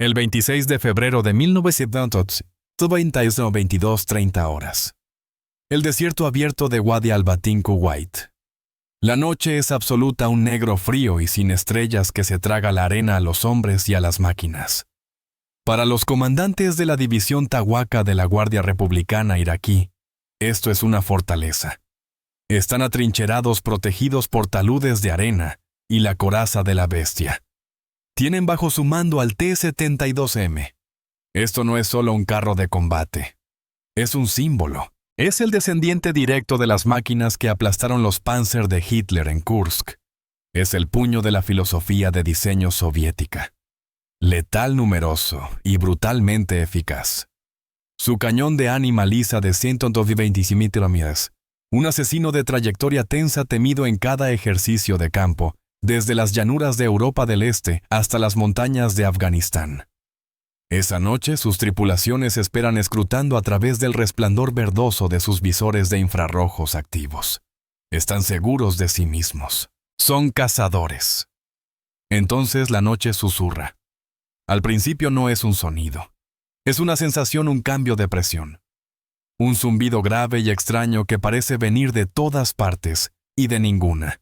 El 26 de febrero de 1921, 22:30 horas. El desierto abierto de Wadi al-Batin, Kuwait. La noche es absoluta, un negro frío y sin estrellas que se traga la arena a los hombres y a las máquinas. Para los comandantes de la división Tawaka de la Guardia Republicana iraquí, esto es una fortaleza. Están atrincherados protegidos por taludes de arena y la coraza de la bestia. Tienen bajo su mando al T-72M. Esto no es solo un carro de combate. Es un símbolo. Es el descendiente directo de las máquinas que aplastaron los Panzer de Hitler en Kursk. Es el puño de la filosofía de diseño soviética. Letal, numeroso y brutalmente eficaz. Su cañón de ánima lisa de 125 millas. Un asesino de trayectoria tensa temido en cada ejercicio de campo, desde las llanuras de Europa del Este hasta las montañas de Afganistán. Esa noche sus tripulaciones esperan escrutando a través del resplandor verdoso de sus visores de infrarrojos activos. Están seguros de sí mismos. Son cazadores. Entonces la noche susurra. Al principio no es un sonido. Es una sensación, un cambio de presión. Un zumbido grave y extraño que parece venir de todas partes y de ninguna.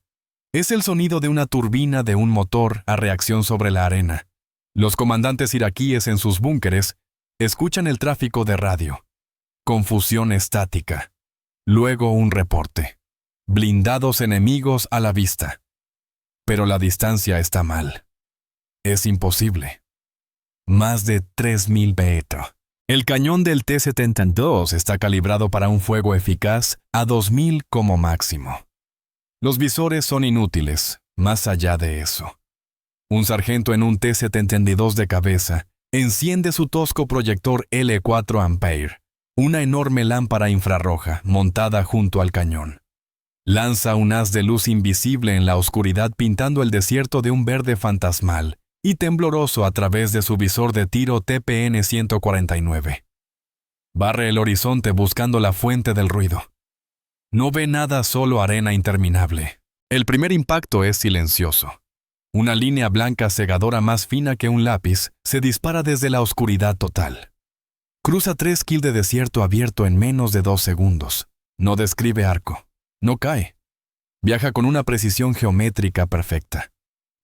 Es el sonido de una turbina de un motor a reacción sobre la arena. Los comandantes iraquíes en sus búnkeres escuchan el tráfico de radio. Confusión estática. Luego un reporte. Blindados enemigos a la vista. Pero la distancia está mal. Es imposible. Más de 3.000 metros. El cañón del T-72 está calibrado para un fuego eficaz a 2.000 como máximo. Los visores son inútiles, más allá de eso. Un sargento en un T-72 de cabeza enciende su tosco proyector L4 Ampere, una enorme lámpara infrarroja montada junto al cañón. Lanza un haz de luz invisible en la oscuridad pintando el desierto de un verde fantasmal y tembloroso a través de su visor de tiro TPN-149. Barre el horizonte buscando la fuente del ruido. No ve nada, solo arena interminable. El primer impacto es silencioso. Una línea blanca cegadora más fina que un lápiz se dispara desde la oscuridad total. Cruza 3 km de desierto abierto en menos de 2 segundos. No describe arco. No cae. Viaja con una precisión geométrica perfecta.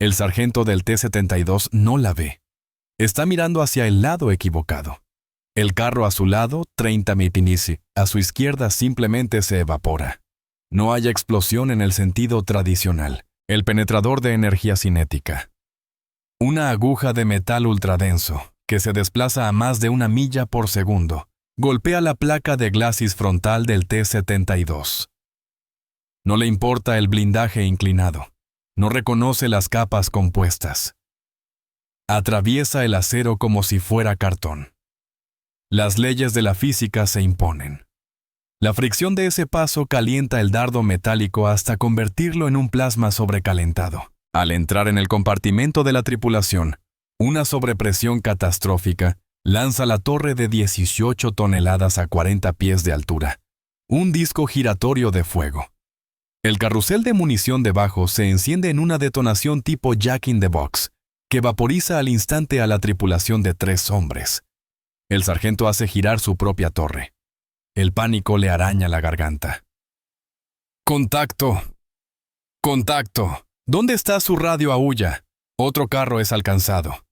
El sargento del T-72 no la ve. Está mirando hacia el lado equivocado. El carro a su lado, 30 mipinisi, a su izquierda simplemente se evapora. No hay explosión en el sentido tradicional. El penetrador de energía cinética. Una aguja de metal ultradenso, que se desplaza a más de 1 milla por segundo, golpea la placa de glacis frontal del T-72. No le importa el blindaje inclinado. No reconoce las capas compuestas. Atraviesa el acero como si fuera cartón. Las leyes de la física se imponen. La fricción de ese paso calienta el dardo metálico hasta convertirlo en un plasma sobrecalentado. Al entrar en el compartimento de la tripulación, una sobrepresión catastrófica lanza la torre de 18 toneladas a 40 pies de altura. Un disco giratorio de fuego. El carrusel de munición debajo se enciende en una detonación tipo Jack in the Box, que vaporiza al instante a la tripulación de 3 hombres. El sargento hace girar su propia torre. El pánico le araña la garganta. ¡Contacto! ¡Contacto! ¿Dónde está su radio? Aúlla. Otro carro es alcanzado.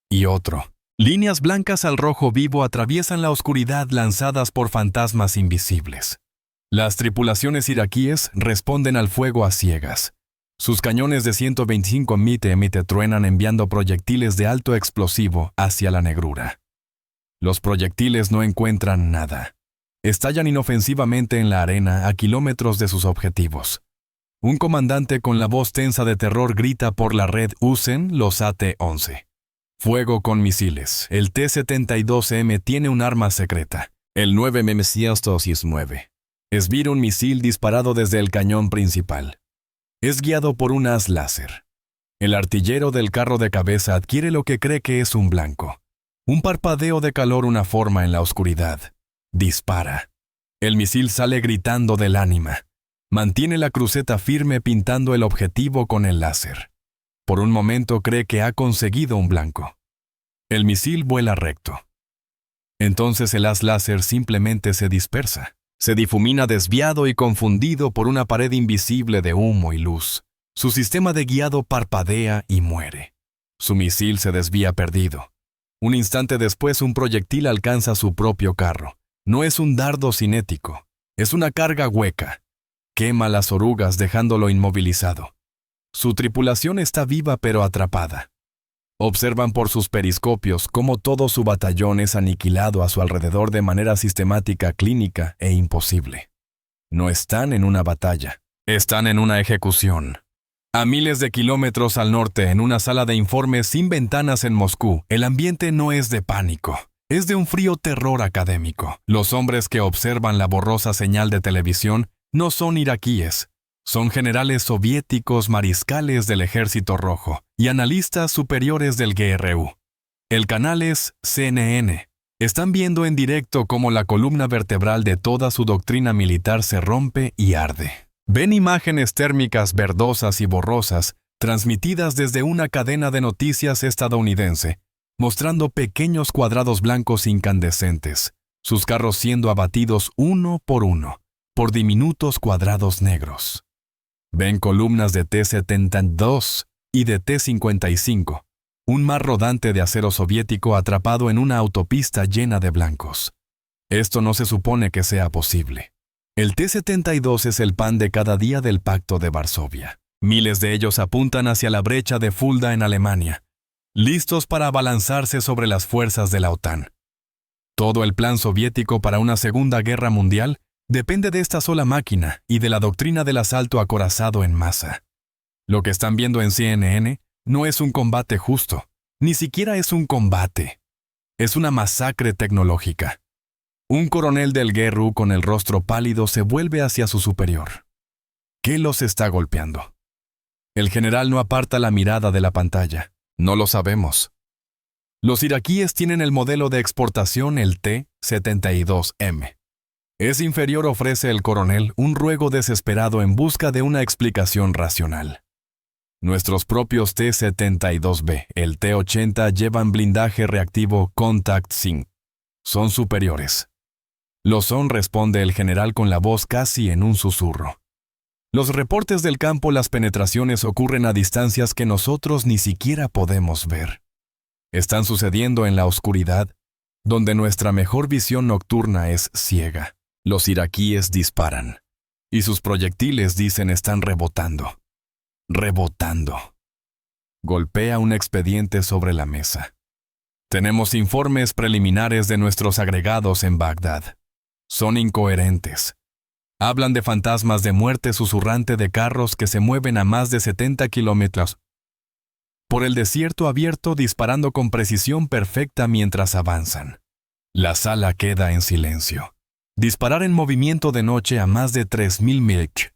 Y otro. Líneas blancas al rojo vivo atraviesan la oscuridad lanzadas por fantasmas invisibles. Las tripulaciones iraquíes responden al fuego a ciegas. Sus cañones de 125 mm truenan enviando proyectiles de alto explosivo hacia la negrura. Los proyectiles no encuentran nada. Estallan inofensivamente en la arena a kilómetros de sus objetivos. Un comandante con la voz tensa de terror grita por la red: usen los AT-11. Fuego con misiles. El T-72M tiene un arma secreta. El 9mm-119. Esvira un misil disparado desde el cañón principal. Es guiado por un haz láser. El artillero del carro de cabeza adquiere lo que cree que es un blanco. Un parpadeo de calor, una forma en la oscuridad. Dispara. El misil sale gritando del ánima. Mantiene la cruceta firme pintando el objetivo con el láser. Por un momento cree que ha conseguido un blanco. El misil vuela recto. Entonces el haz láser simplemente se dispersa. Se difumina desviado y confundido por una pared invisible de humo y luz. Su sistema de guiado parpadea y muere. Su misil se desvía perdido. Un instante después un proyectil alcanza su propio carro. No es un dardo cinético, es una carga hueca. Quema las orugas dejándolo inmovilizado. Su tripulación está viva pero atrapada. Observan por sus periscopios cómo todo su batallón es aniquilado a su alrededor de manera sistemática, clínica e imposible. No están en una batalla, están en una ejecución. A miles de kilómetros al norte, en una sala de informes sin ventanas en Moscú, el ambiente no es de pánico, es de un frío terror académico. Los hombres que observan la borrosa señal de televisión no son iraquíes. Son generales soviéticos, mariscales del Ejército Rojo y analistas superiores del GRU. El canal es CNN. Están viendo en directo cómo la columna vertebral de toda su doctrina militar se rompe y arde. Ven imágenes térmicas verdosas y borrosas transmitidas desde una cadena de noticias estadounidense, mostrando pequeños cuadrados blancos incandescentes, sus carros siendo abatidos uno, por diminutos cuadrados negros. Ven columnas de T-72 y de T-55, un mar rodante de acero soviético atrapado en una autopista llena de blancos. Esto no se supone que sea posible. El T-72 es el pan de cada día del Pacto de Varsovia. Miles de ellos apuntan hacia la brecha de Fulda en Alemania, listos para abalanzarse sobre las fuerzas de la OTAN. Todo el plan soviético para una Segunda Guerra Mundial depende de esta sola máquina y de la doctrina del asalto acorazado en masa. Lo que están viendo en CNN no es un combate justo, ni siquiera es un combate. Es una masacre tecnológica. Un coronel del GRU con el rostro pálido se vuelve hacia su superior. ¿Qué los está golpeando? El general no aparta la mirada de la pantalla. No lo sabemos. Los iraquíes tienen el modelo de exportación, el T-72M. Es inferior, ofrece el coronel, un ruego desesperado en busca de una explicación racional. Nuestros propios T-72B, el T-80, llevan blindaje reactivo Contact Sync. Son superiores. Lo son, responde el general con la voz casi en un susurro. Los reportes del campo, las penetraciones ocurren a distancias que nosotros ni siquiera podemos ver. Están sucediendo en la oscuridad, donde nuestra mejor visión nocturna es ciega. Los iraquíes disparan, y sus proyectiles, dicen, están rebotando. Rebotando. Golpea un expediente sobre la mesa. Tenemos informes preliminares de nuestros agregados en Bagdad. Son incoherentes. Hablan de fantasmas de muerte susurrante de carros que se mueven a más de 70 kilómetros por el desierto abierto, disparando con precisión perfecta mientras avanzan. La sala queda en silencio. Disparar en movimiento de noche a más de 3.000 milch.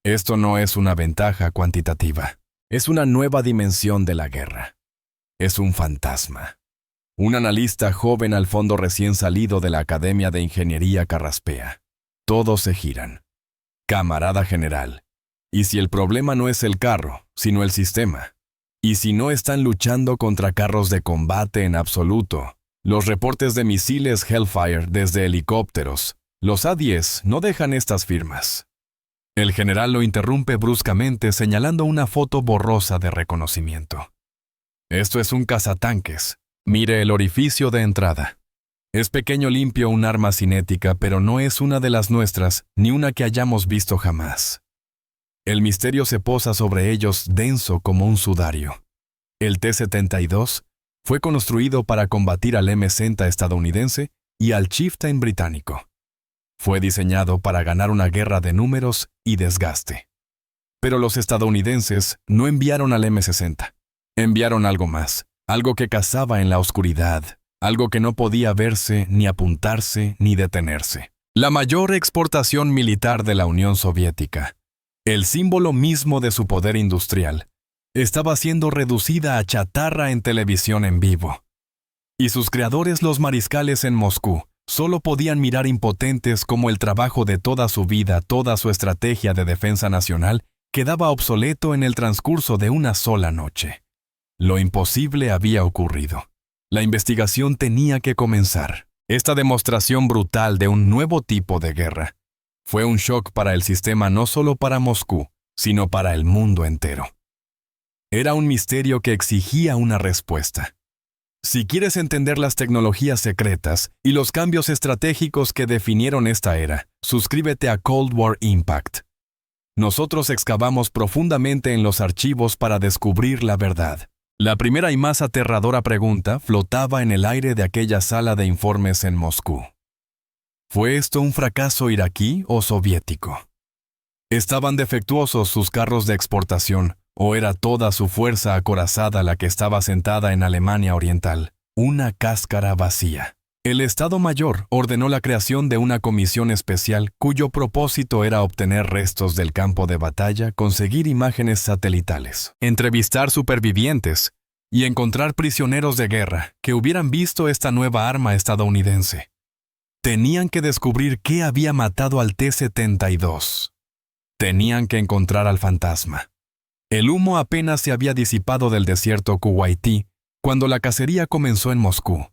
Esto no es una ventaja cuantitativa. Es una nueva dimensión de la guerra. Es un fantasma. Un analista joven al fondo recién salido de la Academia de Ingeniería carraspea. Todos se giran. Camarada general, ¿y si el problema no es el carro, sino el sistema? ¿Y si no están luchando contra carros de combate en absoluto? Los reportes de misiles Hellfire desde helicópteros, los A-10, no dejan estas firmas. El general lo interrumpe bruscamente señalando una foto borrosa de reconocimiento. Esto es un cazatanques. Mire el orificio de entrada. Es pequeño, limpio, un arma cinética, pero no es una de las nuestras, ni una que hayamos visto jamás. El misterio se posa sobre ellos denso como un sudario. El T-72 fue construido para combatir al M-60 estadounidense y al Chieftain británico. Fue diseñado para ganar una guerra de números y desgaste. Pero los estadounidenses no enviaron al M-60. Enviaron algo más, algo que cazaba en la oscuridad, algo que no podía verse, ni apuntarse, ni detenerse. La mayor exportación militar de la Unión Soviética, el símbolo mismo de su poder industrial, estaba siendo reducida a chatarra en televisión en vivo. Y sus creadores, los mariscales en Moscú, solo podían mirar impotentes como el trabajo de toda su vida, toda su estrategia de defensa nacional, quedaba obsoleto en el transcurso de una sola noche. Lo imposible había ocurrido. La investigación tenía que comenzar. Esta demostración brutal de un nuevo tipo de guerra fue un shock para el sistema, no solo para Moscú, sino para el mundo entero. Era un misterio que exigía una respuesta. Si quieres entender las tecnologías secretas y los cambios estratégicos que definieron esta era, suscríbete a Cold War Impact. Nosotros excavamos profundamente en los archivos para descubrir la verdad. La primera y más aterradora pregunta flotaba en el aire de aquella sala de informes en Moscú. ¿Fue esto un fracaso iraquí o soviético? ¿Estaban defectuosos sus carros de exportación o era toda su fuerza acorazada la que estaba sentada en Alemania Oriental? Una cáscara vacía. El Estado Mayor ordenó la creación de una comisión especial cuyo propósito era obtener restos del campo de batalla, conseguir imágenes satelitales, entrevistar supervivientes y encontrar prisioneros de guerra que hubieran visto esta nueva arma estadounidense. Tenían que descubrir qué había matado al T-72. Tenían que encontrar al fantasma. El humo apenas se había disipado del desierto kuwaití cuando la cacería comenzó en Moscú.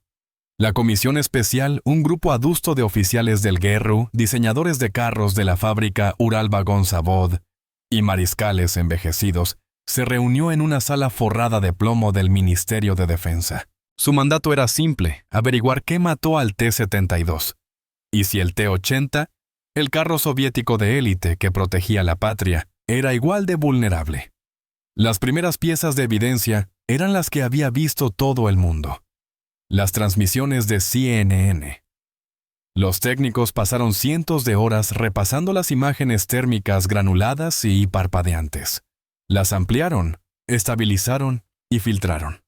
La comisión especial, un grupo adusto de oficiales del GRU, diseñadores de carros de la fábrica Uralvagonzavod y mariscales envejecidos, se reunió en una sala forrada de plomo del Ministerio de Defensa. Su mandato era simple: averiguar qué mató al T-72. Y si el T-80, el carro soviético de élite que protegía la patria, era igual de vulnerable. Las primeras piezas de evidencia eran las que había visto todo el mundo. Las transmisiones de CNN. Los técnicos pasaron cientos de horas repasando las imágenes térmicas granuladas y parpadeantes. Las ampliaron, estabilizaron y filtraron.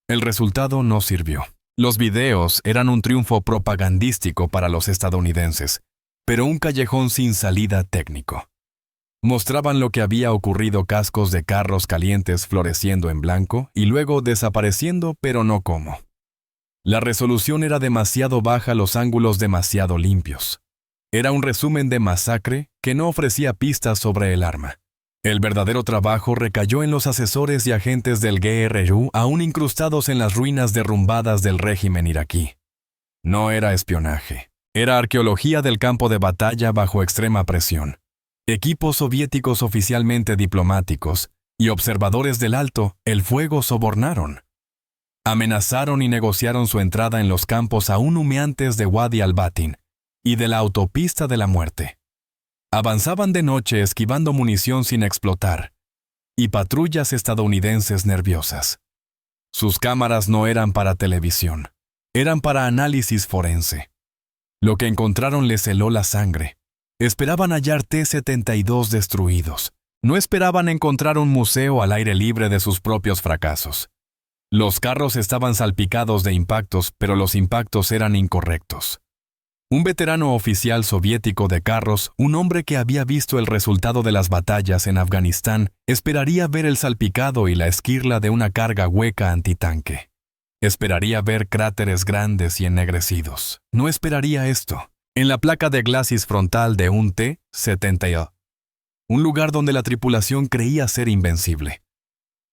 El resultado no sirvió. Los videos eran un triunfo propagandístico para los estadounidenses, pero un callejón sin salida técnico. Mostraban lo que había ocurrido: cascos de carros calientes floreciendo en blanco y luego desapareciendo, pero no cómo. La resolución era demasiado baja, los ángulos demasiado limpios. Era un resumen de masacre que no ofrecía pistas sobre el arma. El verdadero trabajo recayó en los asesores y agentes del GRU aún incrustados en las ruinas derrumbadas del régimen iraquí. No era espionaje, era arqueología del campo de batalla bajo extrema presión. Equipos soviéticos oficialmente diplomáticos y observadores del alto el fuego sobornaron. Amenazaron y negociaron su entrada en los campos aún humeantes de Wadi al-Batin y de la autopista de la muerte. Avanzaban de noche esquivando munición sin explotar y patrullas estadounidenses nerviosas. Sus cámaras no eran para televisión, eran para análisis forense. Lo que encontraron les heló la sangre. Esperaban hallar T-72 destruidos. No esperaban encontrar un museo al aire libre de sus propios fracasos. Los carros estaban salpicados de impactos, pero los impactos eran incorrectos. Un veterano oficial soviético de carros, un hombre que había visto el resultado de las batallas en Afganistán, esperaría ver el salpicado y la esquirla de una carga hueca antitanque. Esperaría ver cráteres grandes y ennegrecidos. No esperaría esto. En la placa de glacis frontal de un T-72, un lugar donde la tripulación creía ser invencible.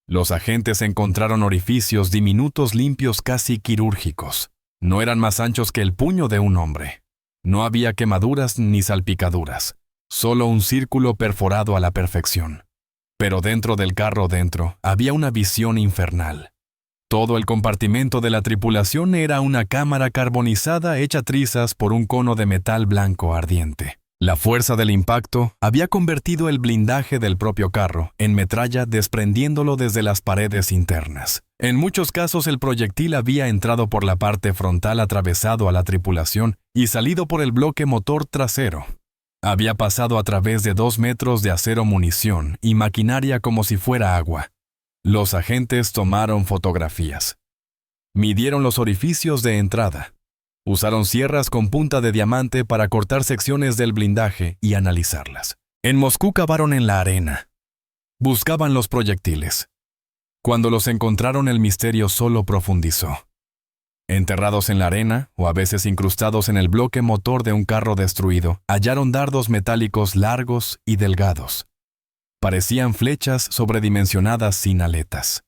Los agentes encontraron orificios diminutos limpios casi quirúrgicos. No eran más anchos que el puño de un hombre. No había quemaduras ni salpicaduras, solo un círculo perforado a la perfección. Pero dentro del carro había una visión infernal. Todo el compartimento de la tripulación era una cámara carbonizada hecha trizas por un cono de metal blanco ardiente. La fuerza del impacto había convertido el blindaje del propio carro en metralla, desprendiéndolo desde las paredes internas. En muchos casos el proyectil había entrado por la parte frontal, atravesado a la tripulación y salido por el bloque motor trasero. Había pasado a través de 2 metros de acero, munición y maquinaria como si fuera agua. Los agentes tomaron fotografías. Midieron los orificios de entrada. Usaron sierras con punta de diamante para cortar secciones del blindaje y analizarlas. En Moscú cavaron en la arena. Buscaban los proyectiles. Cuando los encontraron, el misterio solo profundizó. Enterrados en la arena, o a veces incrustados en el bloque motor de un carro destruido, hallaron dardos metálicos largos y delgados. Parecían flechas sobredimensionadas sin aletas.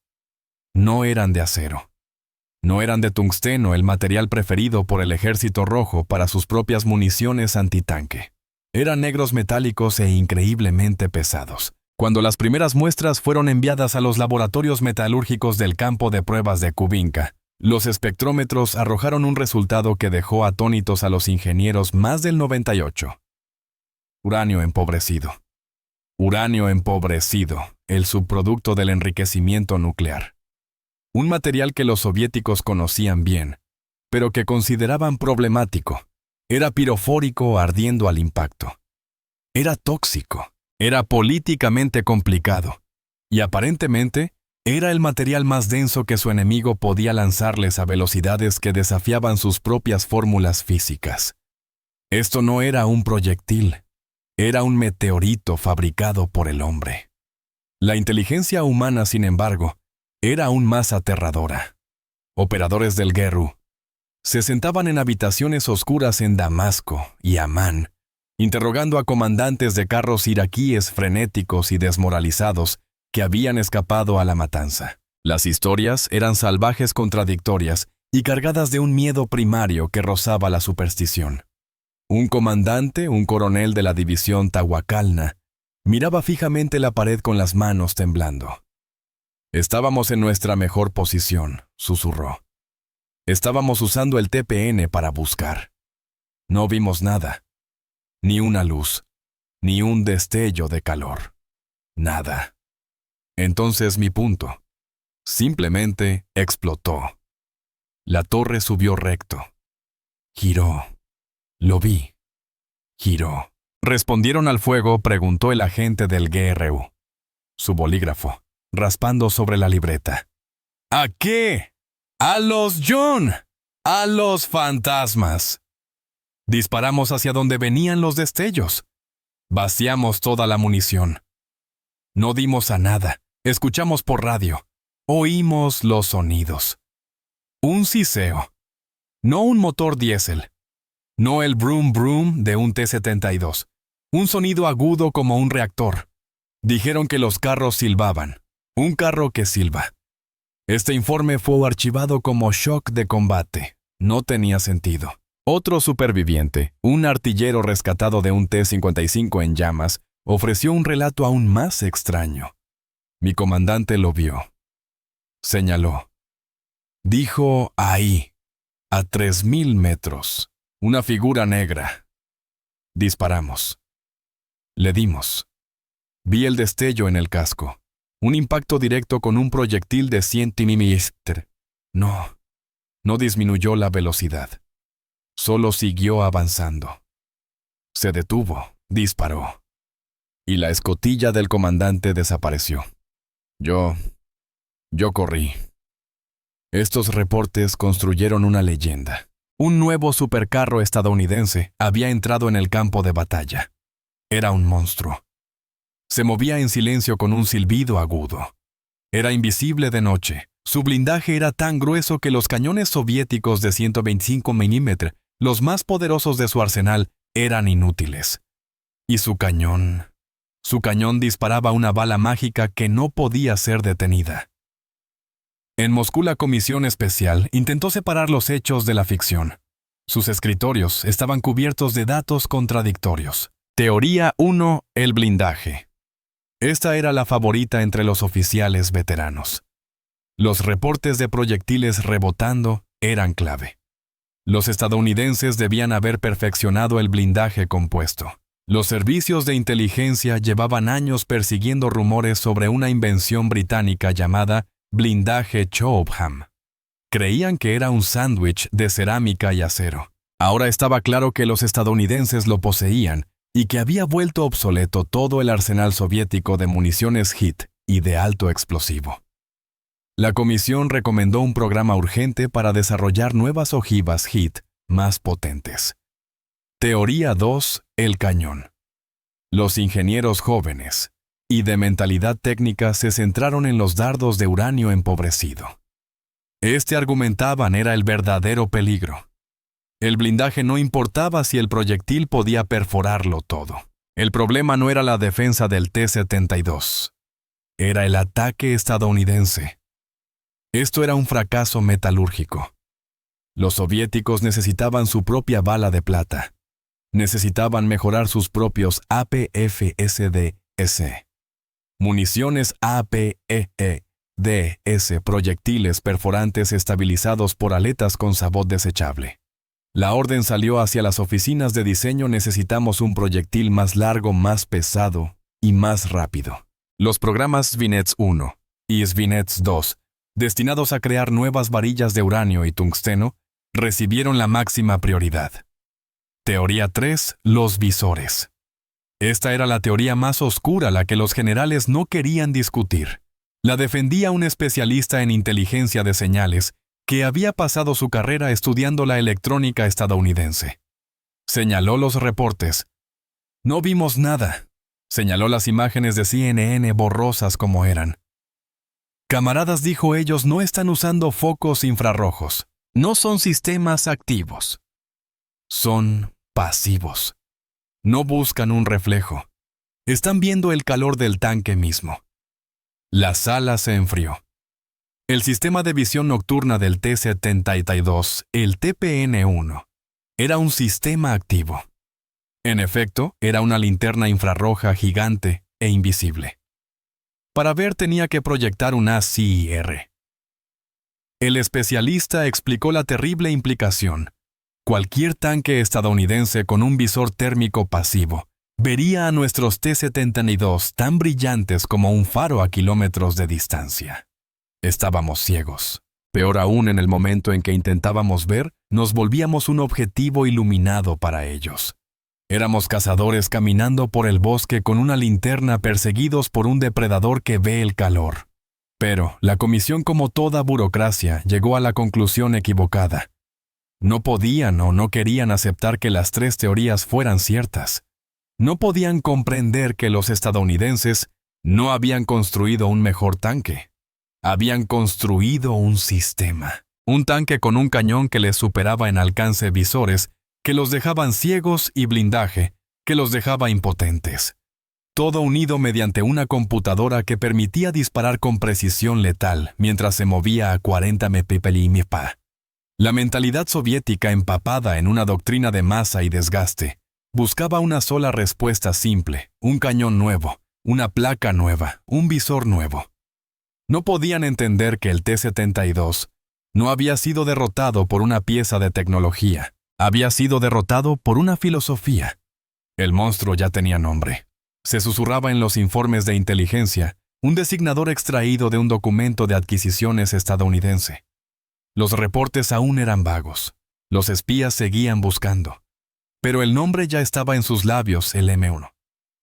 No eran de acero. No eran de tungsteno, el material preferido por el Ejército Rojo para sus propias municiones antitanque. Eran negros metálicos e increíblemente pesados. Cuando las primeras muestras fueron enviadas a los laboratorios metalúrgicos del campo de pruebas de Kubinka, los espectrómetros arrojaron un resultado que dejó atónitos a los ingenieros más del 98. Uranio empobrecido. Uranio empobrecido, el subproducto del enriquecimiento nuclear. Un material que los soviéticos conocían bien, pero que consideraban problemático. Era pirofórico ardiendo al impacto. Era tóxico. Era políticamente complicado. Y aparentemente, era el material más denso que su enemigo podía lanzarles a velocidades que desafiaban sus propias fórmulas físicas. Esto no era un proyectil. Era un meteorito fabricado por el hombre. La inteligencia humana, sin embargo, era aún más aterradora. Operadores del GRU se sentaban en habitaciones oscuras en Damasco y Amán, interrogando a comandantes de carros iraquíes frenéticos y desmoralizados que habían escapado a la matanza. Las historias eran salvajes, contradictorias y cargadas de un miedo primario que rozaba la superstición. Un comandante, un coronel de la división Tahuacalna, miraba fijamente la pared con las manos temblando. «Estábamos en nuestra mejor posición», susurró. «Estábamos usando el TPN para buscar. No vimos nada. Ni una luz, ni un destello de calor. Nada. Entonces mi punto. Simplemente explotó. La torre subió recto. Giró. Lo vi. Giró». ¿Respondieron al fuego?, preguntó el agente del GRU. Su bolígrafo, raspando sobre la libreta. ¿A qué? ¡A los John! ¡A los fantasmas! Disparamos hacia donde venían los destellos. Vaciamos toda la munición. No dimos a nada. Escuchamos por radio. Oímos los sonidos. Un siseo. No un motor diésel. No el brum brum de un T-72. Un sonido agudo como un reactor. Dijeron que los carros silbaban. Un carro que silba. Este informe fue archivado como shock de combate. No tenía sentido. Otro superviviente, un artillero rescatado de un T-55 en llamas, ofreció un relato aún más extraño. Mi comandante lo vio. Señaló. Dijo ahí, a 3000 metros, una figura negra. Disparamos. Le dimos. Vi el destello en el casco. Un impacto directo con un proyectil de 100 mm. No disminuyó la velocidad. Solo siguió avanzando. Se detuvo, disparó. Y la escotilla del comandante desapareció. Yo corrí. Estos reportes construyeron una leyenda. Un nuevo supercarro estadounidense había entrado en el campo de batalla. Era un monstruo. Se movía en silencio con un silbido agudo. Era invisible de noche. Su blindaje era tan grueso que los cañones soviéticos de 125 mm, los más poderosos de su arsenal, eran inútiles. Y su cañón disparaba una bala mágica que no podía ser detenida. En Moscú, la Comisión Especial intentó separar los hechos de la ficción. Sus escritorios estaban cubiertos de datos contradictorios. Teoría 1. El blindaje. Esta era la favorita entre los oficiales veteranos. Los reportes de proyectiles rebotando eran clave. Los estadounidenses debían haber perfeccionado el blindaje compuesto. Los servicios de inteligencia llevaban años persiguiendo rumores sobre una invención británica llamada blindaje Chobham. Creían que era un sándwich de cerámica y acero. Ahora estaba claro que los estadounidenses lo poseían y que había vuelto obsoleto todo el arsenal soviético de municiones HIT y de alto explosivo. La comisión recomendó un programa urgente para desarrollar nuevas ojivas HIT más potentes. Teoría 2. El cañón. Los ingenieros jóvenes y de mentalidad técnica se centraron en los dardos de uranio empobrecido. Argumentaban era el verdadero peligro. El blindaje no importaba si el proyectil podía perforarlo todo. El problema no era la defensa del T-72. Era el ataque estadounidense. Esto era un fracaso metalúrgico. Los soviéticos necesitaban su propia bala de plata. Necesitaban mejorar sus propios APFSDS. Municiones APEEDS, proyectiles perforantes estabilizados por aletas con sabot desechable. La orden salió hacia las oficinas de diseño: necesitamos un proyectil más largo, más pesado y más rápido. Los programas Svinets 1 y Svinets 2, destinados a crear nuevas varillas de uranio y tungsteno, recibieron la máxima prioridad. Teoría 3. Los visores. Esta era la teoría más oscura, la que los generales no querían discutir. La defendía un especialista en inteligencia de señales que había pasado su carrera estudiando la electrónica estadounidense. Señaló los reportes. No vimos nada. Señaló las imágenes de CNN borrosas como eran. Camaradas, dijo, ellos no están usando focos infrarrojos. No son sistemas activos. Son pasivos. No buscan un reflejo. Están viendo el calor del tanque mismo. La sala se enfrió. El sistema de visión nocturna del T-72, el TPN-1, era un sistema activo. En efecto, era una linterna infrarroja gigante e invisible. Para ver tenía que proyectar un ACIR. El especialista explicó la terrible implicación. Cualquier tanque estadounidense con un visor térmico pasivo vería a nuestros T-72 tan brillantes como un faro a kilómetros de distancia. Estábamos ciegos. Peor aún, en el momento en que intentábamos ver, nos volvíamos un objetivo iluminado para ellos. Éramos cazadores caminando por el bosque con una linterna, perseguidos por un depredador que ve el calor. Pero la comisión, como toda burocracia, llegó a la conclusión equivocada. No podían o no querían aceptar que las tres teorías fueran ciertas. No podían comprender que los estadounidenses no habían construido un mejor tanque. Habían construido un sistema. Un tanque con un cañón que les superaba en alcance, visores que los dejaban ciegos y blindaje que los dejaba impotentes. Todo unido mediante una computadora que permitía disparar con precisión letal mientras se movía a 40 mph. La mentalidad soviética, empapada en una doctrina de masa y desgaste, buscaba una sola respuesta simple: un cañón nuevo, una placa nueva, un visor nuevo. No podían entender que el T-72 no había sido derrotado por una pieza de tecnología, había sido derrotado por una filosofía. El monstruo ya tenía nombre. Se susurraba en los informes de inteligencia, un designador extraído de un documento de adquisiciones estadounidense. Los reportes aún eran vagos. Los espías seguían buscando. Pero el nombre ya estaba en sus labios, el M1.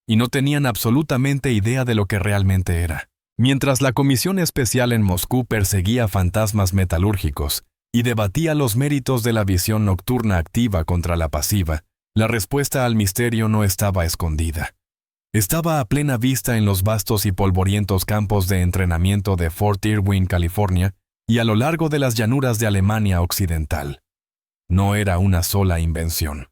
Y no tenían absolutamente idea de lo que realmente era. Mientras la comisión especial en Moscú perseguía fantasmas metalúrgicos y debatía los méritos de la visión nocturna activa contra la pasiva, la respuesta al misterio no estaba escondida. Estaba a plena vista en los vastos y polvorientos campos de entrenamiento de Fort Irwin, California, y a lo largo de las llanuras de Alemania Occidental. No era una sola invención.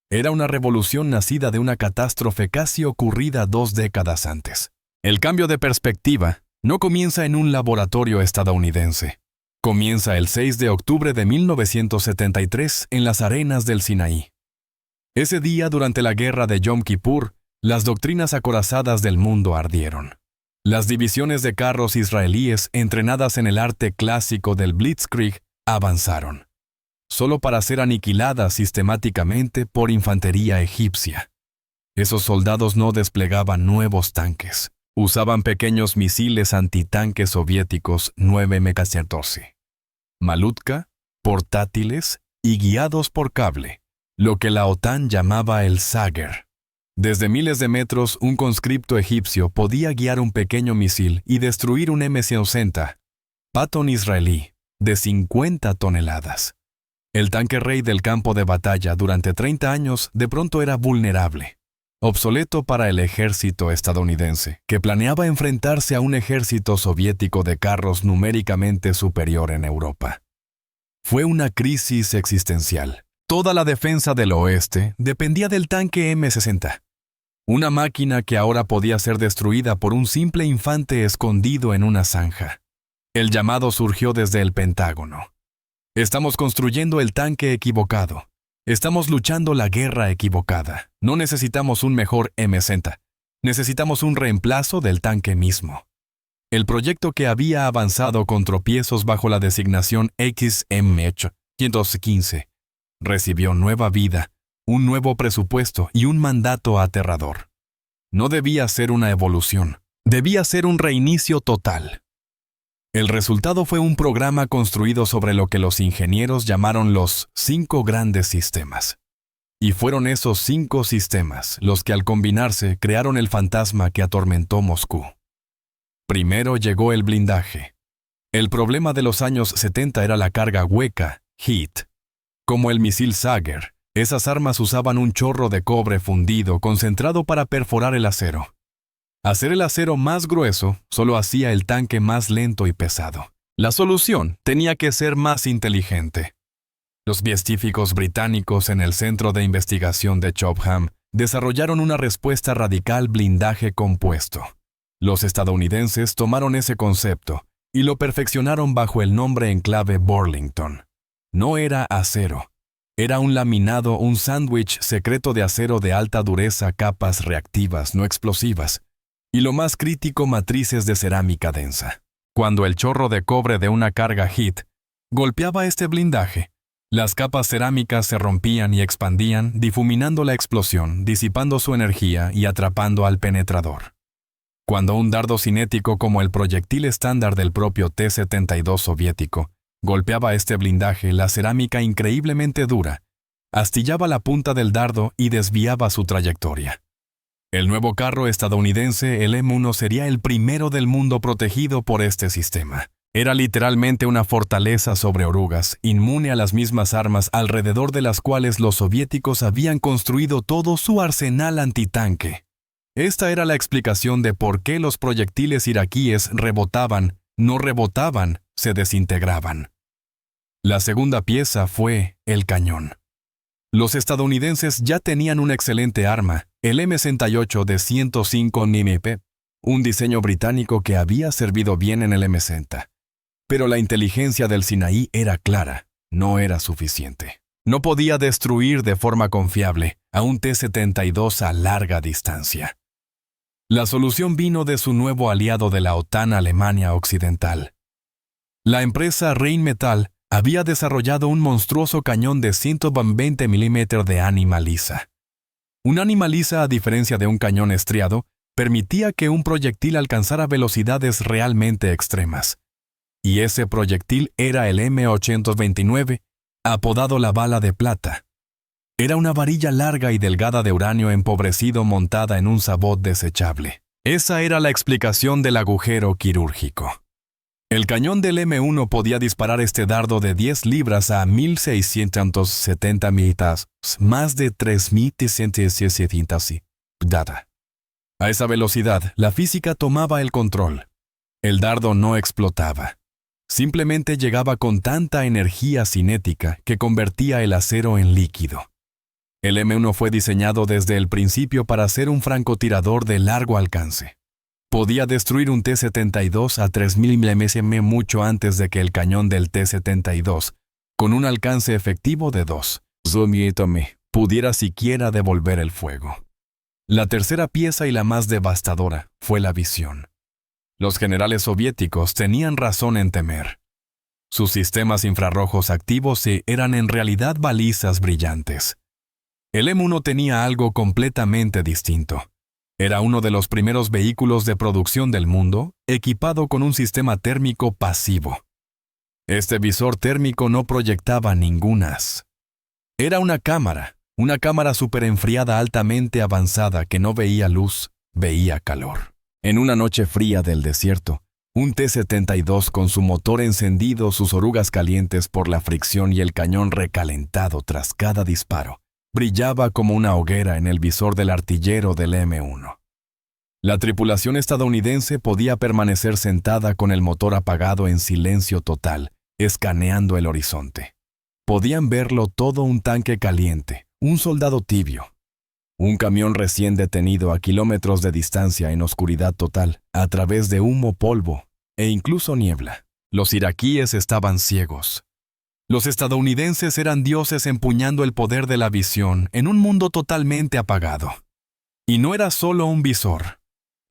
Era una revolución nacida de una catástrofe casi ocurrida 2 décadas antes. El cambio de perspectiva no comienza en un laboratorio estadounidense. Comienza el 6 de octubre de 1973 en las arenas del Sinaí. Ese día, durante la guerra de Yom Kippur, las doctrinas acorazadas del mundo ardieron. Las divisiones de carros israelíes, entrenadas en el arte clásico del Blitzkrieg, avanzaron, solo para ser aniquiladas sistemáticamente por infantería egipcia. Esos soldados no desplegaban nuevos tanques. Usaban pequeños misiles antitanques soviéticos 9 MK-14, Malutka, portátiles y guiados por cable, lo que la OTAN llamaba el Sager. Desde miles de metros, un conscripto egipcio podía guiar un pequeño misil y destruir un M-60, Patton israelí, de 50 toneladas. El tanque rey del campo de batalla durante 30 años de pronto era vulnerable, obsoleto para el ejército estadounidense, que planeaba enfrentarse a un ejército soviético de carros numéricamente superior en Europa. Fue una crisis existencial. Toda la defensa del oeste dependía del tanque M-60. Una máquina que ahora podía ser destruida por un simple infante escondido en una zanja. El llamado surgió desde el Pentágono. Estamos construyendo el tanque equivocado. Estamos luchando la guerra equivocada. No necesitamos un mejor M60. Necesitamos un reemplazo del tanque mismo. El proyecto, que había avanzado con tropiezos bajo la designación XM-115, recibió nueva vida, un nuevo presupuesto y un mandato aterrador. No debía ser una evolución, debía ser un reinicio total. El resultado fue un programa construido sobre lo que los ingenieros llamaron los 5 grandes sistemas. Y fueron esos 5 sistemas los que, al combinarse, crearon el fantasma que atormentó Moscú. Primero llegó el blindaje. El problema de los años 70 era la carga hueca, HEAT. Como el misil Sager, esas armas usaban un chorro de cobre fundido concentrado para perforar el acero. Hacer el acero más grueso solo hacía el tanque más lento y pesado. La solución tenía que ser más inteligente. Los científicos británicos en el Centro de Investigación de Chopham desarrollaron una respuesta radical: blindaje compuesto. Los estadounidenses tomaron ese concepto y lo perfeccionaron bajo el nombre en clave Burlington. No era acero. Era un laminado, un sándwich secreto de acero de alta dureza, capas reactivas, no explosivas. Y lo más crítico, matrices de cerámica densa. Cuando el chorro de cobre de una carga HEAT golpeaba este blindaje, las capas cerámicas se rompían y expandían, difuminando la explosión, disipando su energía y atrapando al penetrador. Cuando un dardo cinético, como el proyectil estándar del propio T-72 soviético, golpeaba este blindaje, la cerámica, increíblemente dura, astillaba la punta del dardo y desviaba su trayectoria. El nuevo carro estadounidense, el M1, sería el primero del mundo protegido por este sistema. Era literalmente una fortaleza sobre orugas, inmune a las mismas armas alrededor de las cuales los soviéticos habían construido todo su arsenal antitanque. Esta era la explicación de por qué los proyectiles iraquíes rebotaban, no rebotaban, se desintegraban. La segunda pieza fue el cañón. Los estadounidenses ya tenían una excelente arma, el M68 de 105 mm, un diseño británico que había servido bien en el M60. Pero la inteligencia del Sinaí era clara, no era suficiente. No podía destruir de forma confiable a un T-72 a larga distancia. La solución vino de su nuevo aliado de la OTAN, Alemania Occidental. La empresa Rheinmetall había desarrollado un monstruoso cañón de 120 mm de ánima lisa. Un ánima lisa, a diferencia de un cañón estriado, permitía que un proyectil alcanzara velocidades realmente extremas. Y ese proyectil era el M829, apodado la bala de plata. Era una varilla larga y delgada de uranio empobrecido montada en un sabot desechable. Esa era la explicación del agujero quirúrgico. El cañón del M1 podía disparar este dardo de 10 libras a 1.670 millas, más de 3.700 data. A esa velocidad, la física tomaba el control. El dardo no explotaba. Simplemente llegaba con tanta energía cinética que convertía el acero en líquido. El M1 fue diseñado desde el principio para ser un francotirador de largo alcance. Podía destruir un T-72 a 3.000 mm mucho antes de que el cañón del T-72, con un alcance efectivo de 2 pudiera siquiera devolver el fuego. La tercera pieza, y la más devastadora, fue la visión. Los generales soviéticos tenían razón en temer. Sus sistemas infrarrojos activos eran en realidad balizas brillantes. El M1 tenía algo completamente distinto. Era uno de los primeros vehículos de producción del mundo equipado con un sistema térmico pasivo. Este visor térmico no proyectaba ningún haz. Era una cámara superenfriada altamente avanzada que no veía luz, veía calor. En una noche fría del desierto, un T-72 con su motor encendido, sus orugas calientes por la fricción y el cañón recalentado tras cada disparo, brillaba como una hoguera en el visor del artillero del M1. La tripulación estadounidense podía permanecer sentada con el motor apagado en silencio total, escaneando el horizonte. Podían verlo todo: un tanque caliente, un soldado tibio, un camión recién detenido a kilómetros de distancia en oscuridad total, a través de humo, polvo e incluso niebla. Los iraquíes estaban ciegos. Los estadounidenses eran dioses empuñando el poder de la visión en un mundo totalmente apagado. Y no era solo un visor.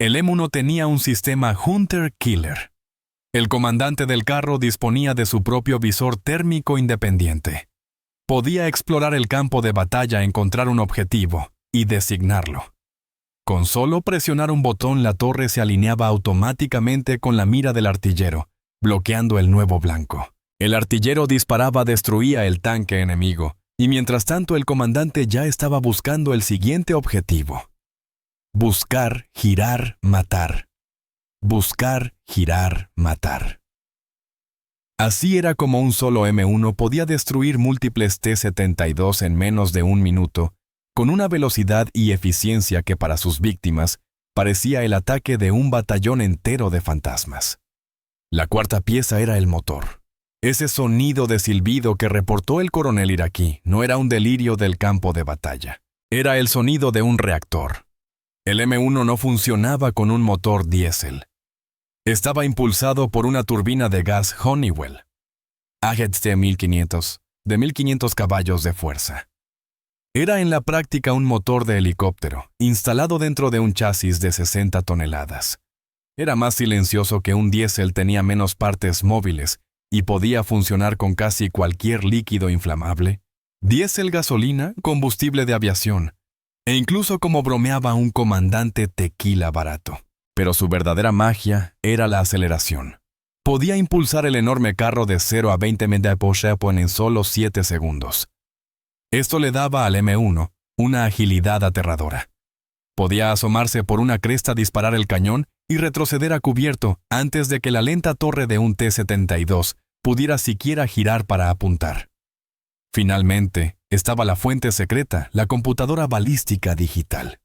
El M1 tenía un sistema Hunter-Killer. El comandante del carro disponía de su propio visor térmico independiente. Podía explorar el campo de batalla, encontrar un objetivo y designarlo. Con solo presionar un botón, la torre se alineaba automáticamente con la mira del artillero, bloqueando el nuevo blanco. El artillero disparaba, destruía el tanque enemigo, y mientras tanto el comandante ya estaba buscando el siguiente objetivo. Buscar, girar, matar. Buscar, girar, matar. Así era como un solo M1 podía destruir múltiples T-72 en menos de un minuto, con una velocidad y eficiencia que para sus víctimas parecía el ataque de un batallón entero de fantasmas. La cuarta pieza era el motor. Ese sonido de silbido que reportó el coronel iraquí no era un delirio del campo de batalla. Era el sonido de un reactor. El M1 no funcionaba con un motor diésel. Estaba impulsado por una turbina de gas Honeywell, AGT 1500, de 1500 caballos de fuerza. Era en la práctica un motor de helicóptero, instalado dentro de un chasis de 60 toneladas. Era más silencioso que un diésel, tenía menos partes móviles y podía funcionar con casi cualquier líquido inflamable, diésel, gasolina, combustible de aviación, e incluso, como bromeaba un comandante, tequila barato. Pero su verdadera magia era la aceleración. Podía impulsar el enorme carro de 0 a 20 mph en solo 7 segundos. Esto le daba al M1 una agilidad aterradora. Podía asomarse por una cresta, disparar el cañón y retroceder a cubierto antes de que la lenta torre de un T-72 pudiera siquiera girar para apuntar. Finalmente, estaba la fuente secreta, la computadora balística digital.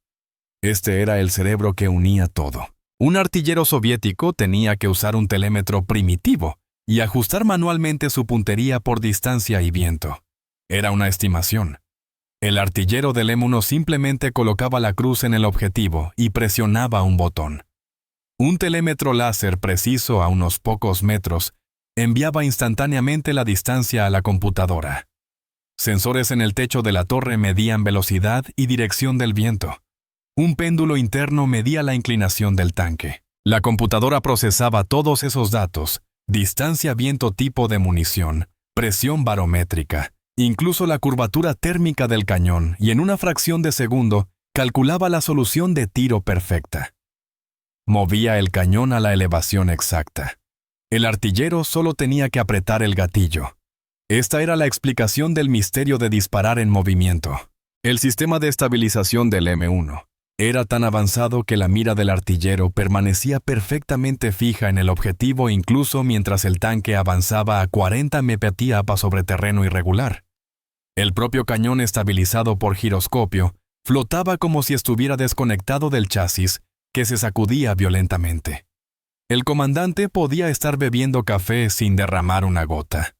Este era el cerebro que unía todo. Un artillero soviético tenía que usar un telémetro primitivo y ajustar manualmente su puntería por distancia y viento. Era una estimación. El artillero del M1 simplemente colocaba la cruz en el objetivo y presionaba un botón. Un telémetro láser preciso a unos pocos metros enviaba instantáneamente la distancia a la computadora. Sensores en el techo de la torre medían velocidad y dirección del viento. Un péndulo interno medía la inclinación del tanque. La computadora procesaba todos esos datos: distancia, viento, tipo de munición, presión barométrica, incluso la curvatura térmica del cañón, y en una fracción de segundo calculaba la solución de tiro perfecta. Movía el cañón a la elevación exacta. El artillero solo tenía que apretar el gatillo. Esta era la explicación del misterio de disparar en movimiento. El sistema de estabilización del M1 era tan avanzado que la mira del artillero permanecía perfectamente fija en el objetivo incluso mientras el tanque avanzaba a 40 mph sobre terreno irregular. El propio cañón, estabilizado por giroscopio, flotaba como si estuviera desconectado del chasis, que se sacudía violentamente. El comandante podía estar bebiendo café sin derramar una gota.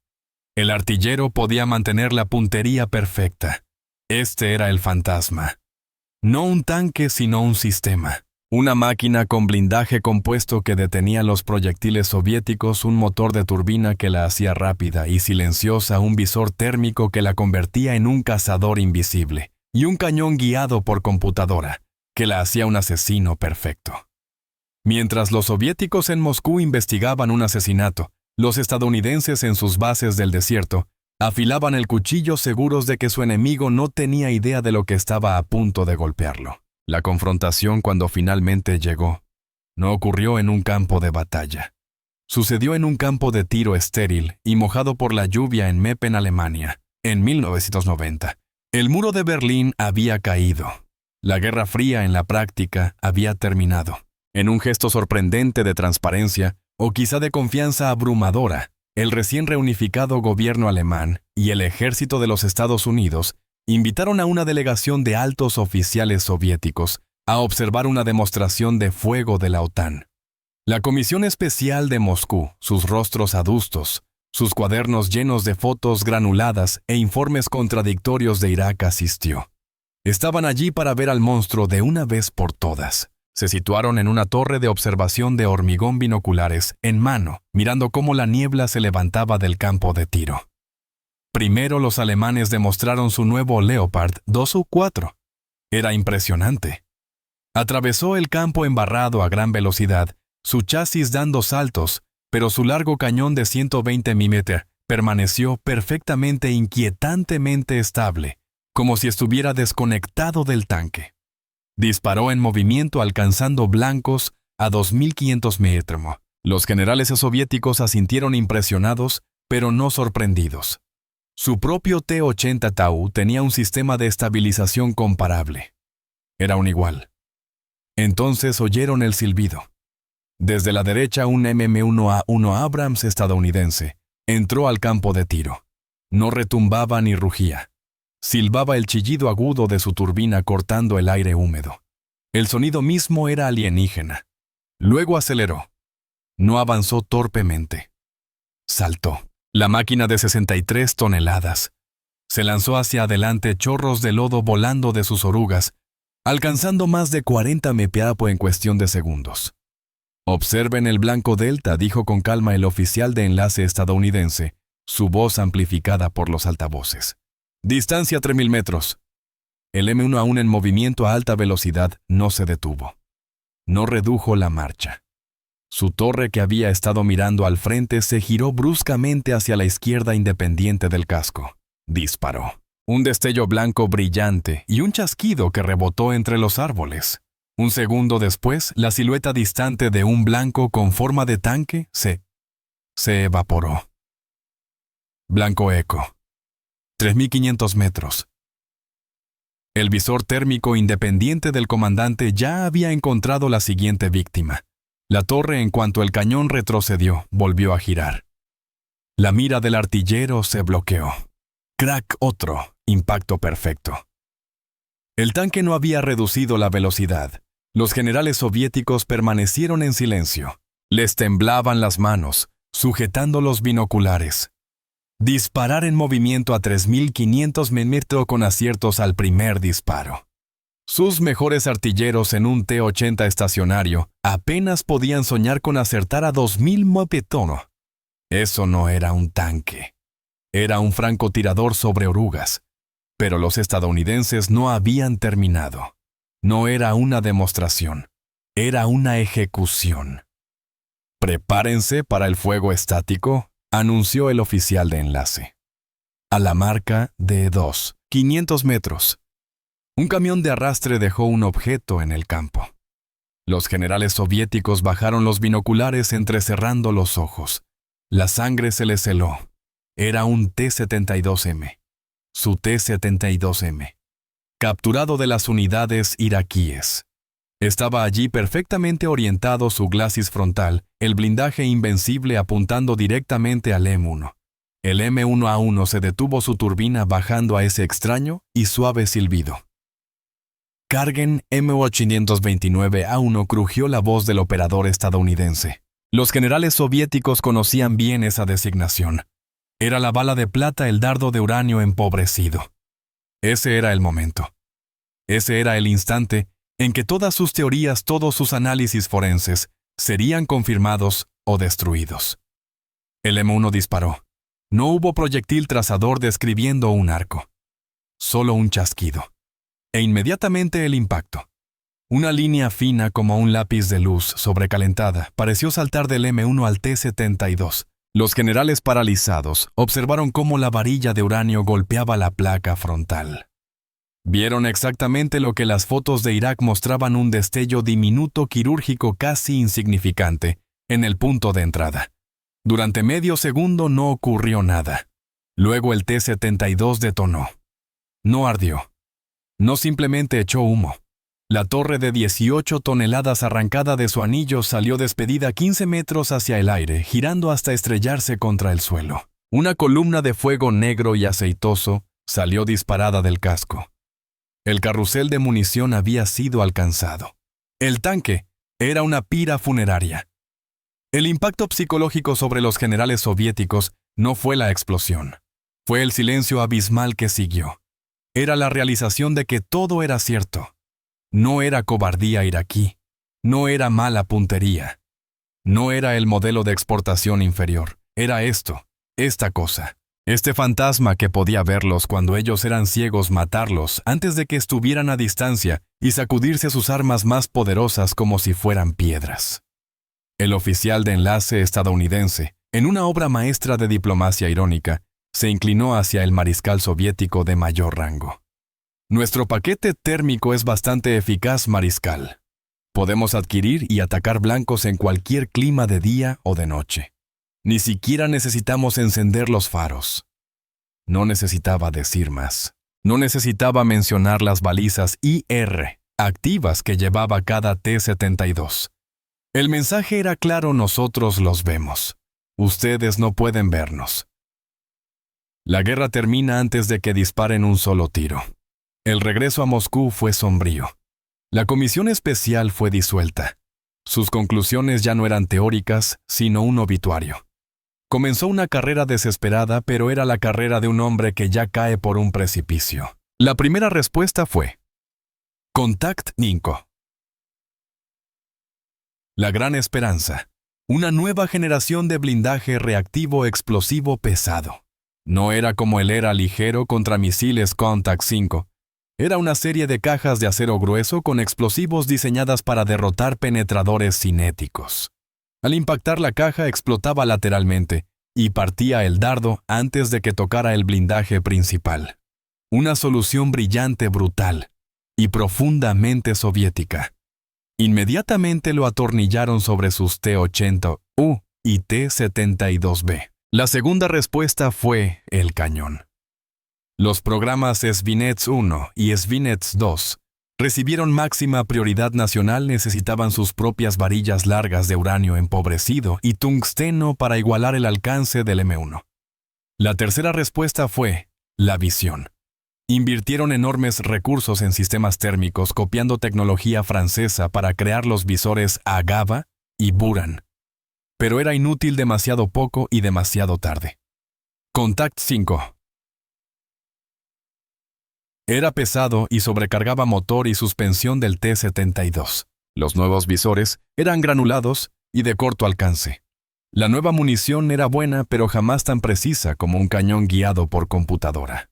El artillero podía mantener la puntería perfecta. Este era el fantasma. No un tanque, sino un sistema. Una máquina con blindaje compuesto que detenía los proyectiles soviéticos, un motor de turbina que la hacía rápida y silenciosa, un visor térmico que la convertía en un cazador invisible, y un cañón guiado por computadora, que la hacía un asesino perfecto. Mientras los soviéticos en Moscú investigaban un asesinato, los estadounidenses en sus bases del desierto afilaban el cuchillo, seguros de que su enemigo no tenía idea de lo que estaba a punto de golpearlo. La confrontación, cuando finalmente llegó, no ocurrió en un campo de batalla. Sucedió en un campo de tiro estéril y mojado por la lluvia en Meppen, Alemania, en 1990. El muro de Berlín había caído. La Guerra Fría en la práctica había terminado. En un gesto sorprendente de transparencia, o quizá de confianza abrumadora, el recién reunificado gobierno alemán y el ejército de los Estados Unidos invitaron a una delegación de altos oficiales soviéticos a observar una demostración de fuego de la OTAN. La Comisión Especial de Moscú, sus rostros adustos, sus cuadernos llenos de fotos granuladas e informes contradictorios de Irak, asistió. Estaban allí para ver al monstruo de una vez por todas. Se situaron en una torre de observación de hormigón binoculares, en mano, mirando cómo la niebla se levantaba del campo de tiro. Primero los alemanes demostraron su nuevo Leopard 2U4. Era impresionante. Atravesó el campo embarrado a gran velocidad, su chasis dando saltos, pero su largo cañón de 120 mm permaneció perfectamente inquietantemente estable, como si estuviera desconectado del tanque. Disparó en movimiento alcanzando blancos a 2.500 metros. Los generales soviéticos asintieron impresionados, pero no sorprendidos. Su propio T-80 Tau tenía un sistema de estabilización comparable. Era un igual. Entonces oyeron el silbido. Desde la derecha un MM-1A1 Abrams estadounidense entró al campo de tiro. No retumbaba ni rugía. Silbaba el chillido agudo de su turbina cortando el aire húmedo. El sonido mismo era alienígena. Luego aceleró. No avanzó torpemente. Saltó. La máquina de 63 toneladas. Se lanzó hacia adelante chorros de lodo volando de sus orugas, alcanzando más de 40 mph en cuestión de segundos. «Observen el blanco delta», dijo con calma el oficial de enlace estadounidense, su voz amplificada por los altavoces. «Distancia 3.000 metros». El M1A1 en movimiento a alta velocidad no se detuvo. No redujo la marcha. Su torre, que había estado mirando al frente, se giró bruscamente hacia la izquierda independiente del casco. Disparó. Un destello blanco brillante y un chasquido que rebotó entre los árboles. Un segundo después, la silueta distante de un blanco con forma de tanque se evaporó. Blanco eco. 3.500 metros. El visor térmico independiente del comandante ya había encontrado la siguiente víctima. La torre, en cuanto el cañón retrocedió, volvió a girar. La mira del artillero se bloqueó. Crack otro, impacto perfecto. El tanque no había reducido la velocidad. Los generales soviéticos permanecieron en silencio. Les temblaban las manos, sujetando los binoculares. Disparar en movimiento a 3.500 metros con aciertos al primer disparo. Sus mejores artilleros en un T-80 estacionario apenas podían soñar con acertar a 2.000 mph. Eso no era un tanque. Era un francotirador sobre orugas. Pero los estadounidenses no habían terminado. No era una demostración. Era una ejecución. «Prepárense para el fuego estático», anunció el oficial de enlace. A la marca de 500 metros. Un camión de arrastre dejó un objeto en el campo. Los generales soviéticos bajaron los binoculares entrecerrando los ojos. La sangre se les heló. Era un T-72M. Su T-72M. Capturado de las unidades iraquíes. Estaba allí perfectamente orientado su glacis frontal, el blindaje invencible apuntando directamente al M1. El M1A1 se detuvo su turbina bajando a ese extraño y suave silbido. «Carguen M829A1», crujió la voz del operador estadounidense. Los generales soviéticos conocían bien esa designación. Era la bala de plata, el dardo de uranio empobrecido. Ese era el momento. Ese era el instante en que todas sus teorías, todos sus análisis forenses, serían confirmados o destruidos. El M1 disparó. No hubo proyectil trazador describiendo un arco. Solo un chasquido. E inmediatamente el impacto. Una línea fina como un lápiz de luz sobrecalentada pareció saltar del M1 al T-72. Los generales paralizados observaron cómo la varilla de uranio golpeaba la placa frontal. Vieron exactamente lo que las fotos de Irak mostraban: un destello diminuto quirúrgico casi insignificante en el punto de entrada. Durante medio segundo no ocurrió nada. Luego el T-72 detonó. No ardió. No simplemente echó humo. La torre de 18 toneladas arrancada de su anillo salió despedida 15 metros hacia el aire, girando hasta estrellarse contra el suelo. Una columna de fuego negro y aceitoso salió disparada del casco. El carrusel de munición había sido alcanzado. El tanque era una pira funeraria. El impacto psicológico sobre los generales soviéticos no fue la explosión. Fue el silencio abismal que siguió. Era la realización de que todo era cierto. No era cobardía iraquí. No era mala puntería. No era el modelo de exportación inferior. Era esta cosa. Este fantasma que podía verlos cuando ellos eran ciegos, matarlos antes de que estuvieran a distancia y sacudirse sus armas más poderosas como si fueran piedras. El oficial de enlace estadounidense, en una obra maestra de diplomacia irónica, se inclinó hacia el mariscal soviético de mayor rango. Nuestro paquete térmico es bastante eficaz, mariscal. Podemos adquirir y atacar blancos en cualquier clima de día o de noche. Ni siquiera necesitamos encender los faros. No necesitaba decir más. No necesitaba mencionar las balizas IR activas que llevaba cada T-72. El mensaje era claro: nosotros los vemos. Ustedes no pueden vernos. La guerra termina antes de que disparen un solo tiro. El regreso a Moscú fue sombrío. La comisión especial fue disuelta. Sus conclusiones ya no eran teóricas, sino un obituario. Comenzó una carrera desesperada, pero era la carrera de un hombre que ya cae por un precipicio. La primera respuesta fue: Contact Ninco. La gran esperanza. Una nueva generación de blindaje reactivo explosivo pesado. No era como el era ligero contra misiles Contact 5. Era una serie de cajas de acero grueso con explosivos diseñadas para derrotar penetradores cinéticos. Al impactar la caja explotaba lateralmente y partía el dardo antes de que tocara el blindaje principal. Una solución brillante, brutal y profundamente soviética. Inmediatamente lo atornillaron sobre sus T-80U y T-72B. La segunda respuesta fue el cañón. Los programas Svinets 1 y Svinets 2 recibieron máxima prioridad nacional. Necesitaban sus propias varillas largas de uranio empobrecido y tungsteno para igualar el alcance del M1. La tercera respuesta fue la visión. Invirtieron enormes recursos en sistemas térmicos copiando tecnología francesa para crear los visores Agava y Buran. Pero era inútil, demasiado poco y demasiado tarde. Contact 5. Era pesado y sobrecargaba motor y suspensión del T-72. Los nuevos visores eran granulados y de corto alcance. La nueva munición era buena, pero jamás tan precisa como un cañón guiado por computadora.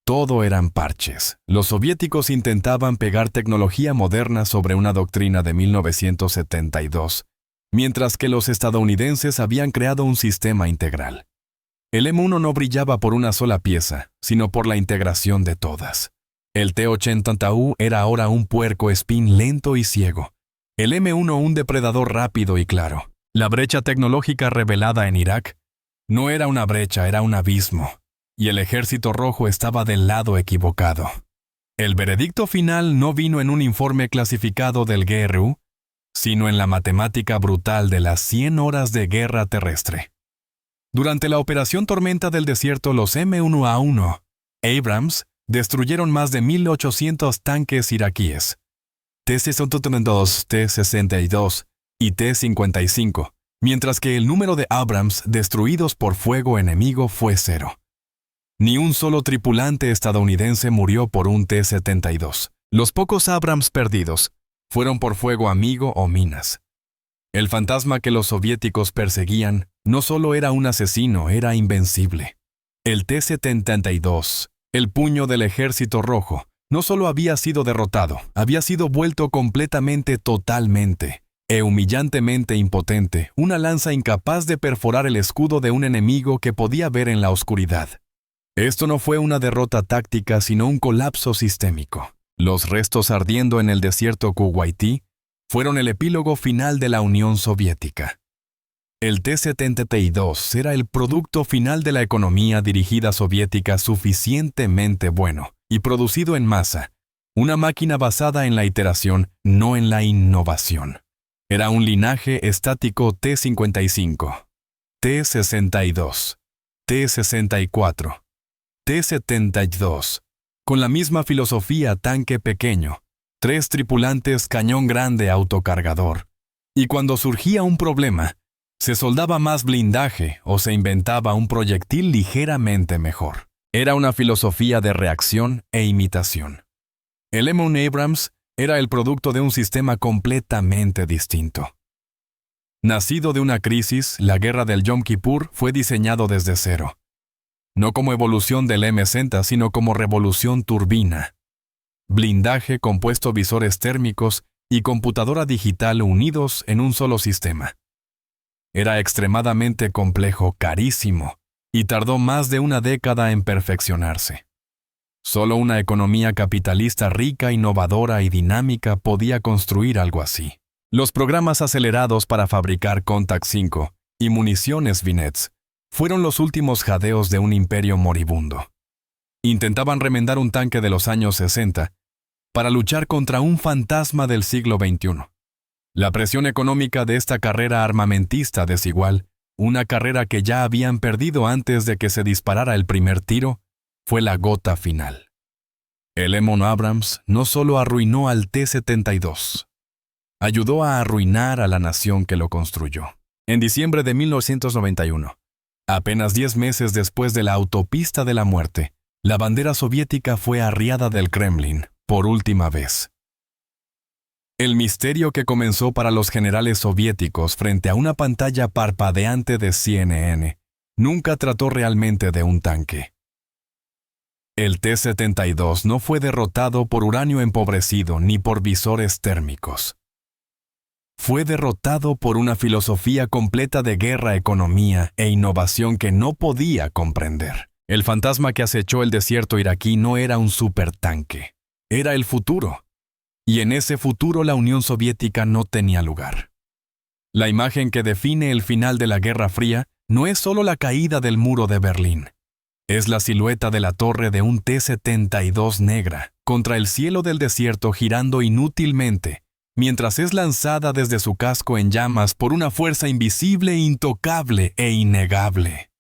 Todo eran parches. Los soviéticos intentaban pegar tecnología moderna sobre una doctrina de 1972, mientras que los estadounidenses habían creado un sistema integral. El M1 no brillaba por una sola pieza, sino por la integración de todas. El T-80U era ahora un puerco espín lento y ciego. El M1 un depredador rápido y claro. La brecha tecnológica revelada en Irak no era una brecha, era un abismo. Y el Ejército Rojo estaba del lado equivocado. El veredicto final no vino en un informe clasificado del GRU, sino en la matemática brutal de las 100 horas de guerra terrestre. Durante la Operación Tormenta del Desierto, los M1A1 Abrams destruyeron más de 1.800 tanques iraquíes, T-62, T-62 y T-55, mientras que el número de Abrams destruidos por fuego enemigo fue 0. Ni un solo tripulante estadounidense murió por un T-72. Los pocos Abrams perdidos fueron por fuego amigo o minas. El fantasma que los soviéticos perseguían no solo era un asesino, era invencible. El T-72, el puño del Ejército Rojo, no solo había sido derrotado, había sido vuelto completamente, totalmente e humillantemente impotente, una lanza incapaz de perforar el escudo de un enemigo que podía ver en la oscuridad. Esto no fue una derrota táctica, sino un colapso sistémico. Los restos ardiendo en el desierto Kuwaití fueron el epílogo final de la Unión Soviética. El T-72 era el producto final de la economía dirigida soviética suficientemente bueno y producido en masa, una máquina basada en la iteración, no en la innovación. Era un linaje estático T-55, T-62, T-64, T-72, con la misma filosofía: tanque pequeño, 3 tripulantes, cañón grande, autocargador. Y cuando surgía un problema, se soldaba más blindaje o se inventaba un proyectil ligeramente mejor. Era una filosofía de reacción e imitación. El M1 Abrams Era el producto de un sistema completamente distinto. Nacido de una crisis, la guerra del Yom Kippur fue diseñado desde cero. No como evolución del M60, sino como revolución turbina. Blindaje, compuesto visores térmicos y computadora digital unidos en un solo sistema. Era extremadamente complejo, carísimo, y tardó más de una década en perfeccionarse. Solo una economía capitalista rica, innovadora y dinámica podía construir algo así. Los programas acelerados para fabricar Contact 5 y municiones Vinets fueron los últimos jadeos de un imperio moribundo. Intentaban remendar un tanque de los años 60 para luchar contra un fantasma del siglo XXI. La presión económica de esta carrera armamentista desigual, una carrera que ya habían perdido antes de que se disparara el primer tiro, fue la gota final. El Emmons Abrams no solo arruinó al T-72, ayudó a arruinar a la nación que lo construyó. En diciembre de 1991, apenas 10 meses después de la autopista de la muerte, la bandera soviética fue arriada del Kremlin por última vez. El misterio que comenzó para los generales soviéticos frente a una pantalla parpadeante de CNN nunca trató realmente de un tanque. El T-72 no fue derrotado por uranio empobrecido ni por visores térmicos. Fue derrotado por una filosofía completa de guerra, economía e innovación que no podía comprender. El fantasma que acechó el desierto iraquí no era un supertanque, era el futuro. Y en ese futuro la Unión Soviética no tenía lugar. La imagen que define el final de la Guerra Fría no es solo la caída del muro de Berlín. Es la silueta de la torre de un T-72 negra contra el cielo del desierto girando inútilmente, mientras es lanzada desde su casco en llamas por una fuerza invisible, intocable e innegable.